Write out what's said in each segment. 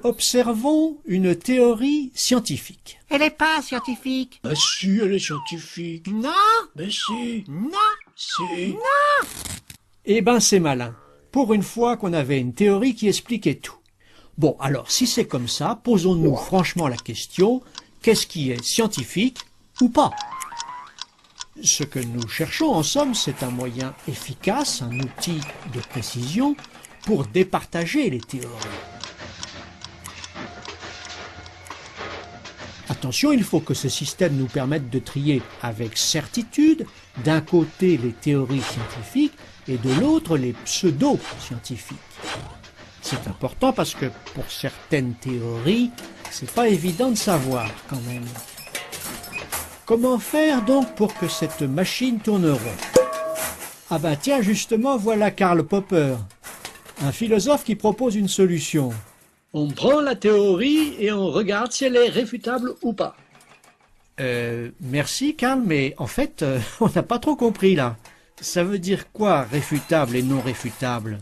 Observons une théorie scientifique. Elle n'est pas scientifique. Ben si, elle est scientifique. Non. Ben si. Non. Si. Non. Eh ben c'est malin. Pour une fois qu'on avait une théorie qui expliquait tout. Bon, alors si c'est comme ça, posons-nous franchement la question, qu'est-ce qui est scientifique ou pas? Ce que nous cherchons en somme, c'est un moyen efficace, un outil de précision pour départager les théories. Attention, il faut que ce système nous permette de trier avec certitude, d'un côté les théories scientifiques et de l'autre les pseudo-scientifiques. C'est important parce que pour certaines théories, c'est pas évident de savoir quand même. Comment faire donc pour que cette machine tourne rond? Ah ben tiens, justement, voilà Karl Popper, un philosophe qui propose une solution. On prend la théorie et on regarde si elle est réfutable ou pas. Merci Karl, mais en fait, on n'a pas trop compris là. Ça veut dire quoi, réfutable et non réfutable?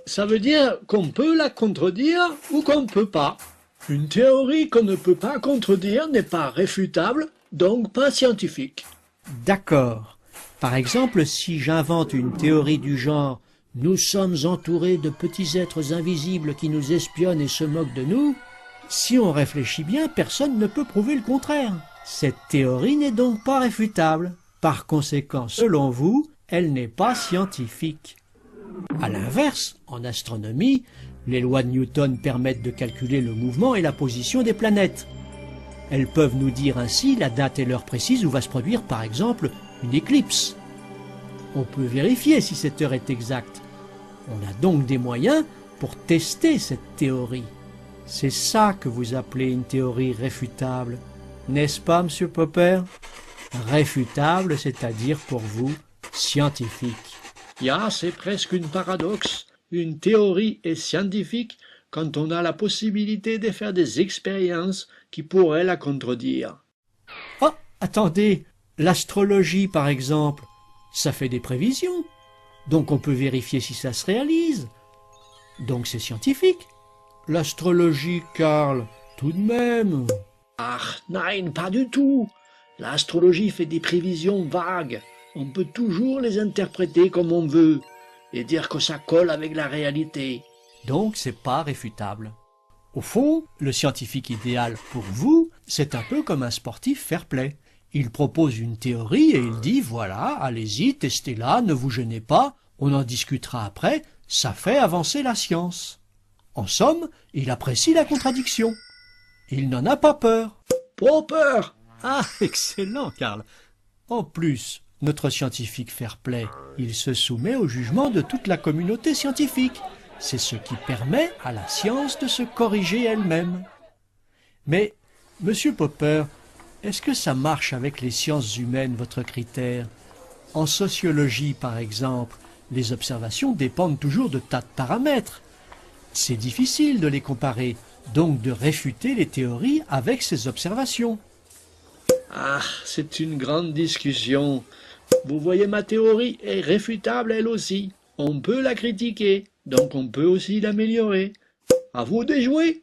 Ça veut dire qu'on peut la contredire ou qu'on ne peut pas. Une théorie qu'on ne peut pas contredire n'est pas réfutable, donc pas scientifique. D'accord. Par exemple, si j'invente une théorie du genre « Nous sommes entourés de petits êtres invisibles qui nous espionnent et se moquent de nous », si on réfléchit bien, personne ne peut prouver le contraire. Cette théorie n'est donc pas réfutable. Par conséquent, selon vous, elle n'est pas scientifique. À l'inverse, en astronomie, les lois de Newton permettent de calculer le mouvement et la position des planètes. Elles peuvent nous dire ainsi la date et l'heure précise où va se produire, par exemple, une éclipse. On peut vérifier si cette heure est exacte. On a donc des moyens pour tester cette théorie. C'est ça que vous appelez une théorie réfutable, n'est-ce pas, Monsieur Popper? Réfutable, c'est-à-dire pour vous, scientifique. Ya, c'est presque une paradoxe. Une théorie est scientifique quand on a la possibilité de faire des expériences qui pourraient la contredire. Oh, attendez, l'astrologie par exemple, ça fait des prévisions. Donc on peut vérifier si ça se réalise. Donc c'est scientifique. L'astrologie, Karl, tout de même. Ah, nein, pas du tout. L'astrologie fait des prévisions vagues. On peut toujours les interpréter comme on veut et dire que ça colle avec la réalité. Donc c'est pas réfutable. Au fond, le scientifique idéal pour vous, c'est un peu comme un sportif fair-play. Il propose une théorie et il dit « Voilà, allez-y, testez-la, ne vous gênez pas, on en discutera après, ça fait avancer la science. » En somme, il apprécie la contradiction. Il n'en a pas peur. Pas peur. Ah, excellent, Karl. En plus, notre scientifique fair-play, il se soumet au jugement de toute la communauté scientifique. C'est ce qui permet à la science de se corriger elle-même. Mais, Monsieur Popper, est-ce que ça marche avec les sciences humaines, votre critère? En sociologie, par exemple, les observations dépendent toujours de tas de paramètres. C'est difficile de les comparer, donc de réfuter les théories avec ces observations. Ah, c'est une grande discussion. Vous voyez, ma théorie est réfutable elle aussi. On peut la critiquer, donc on peut aussi l'améliorer. À vous de jouer.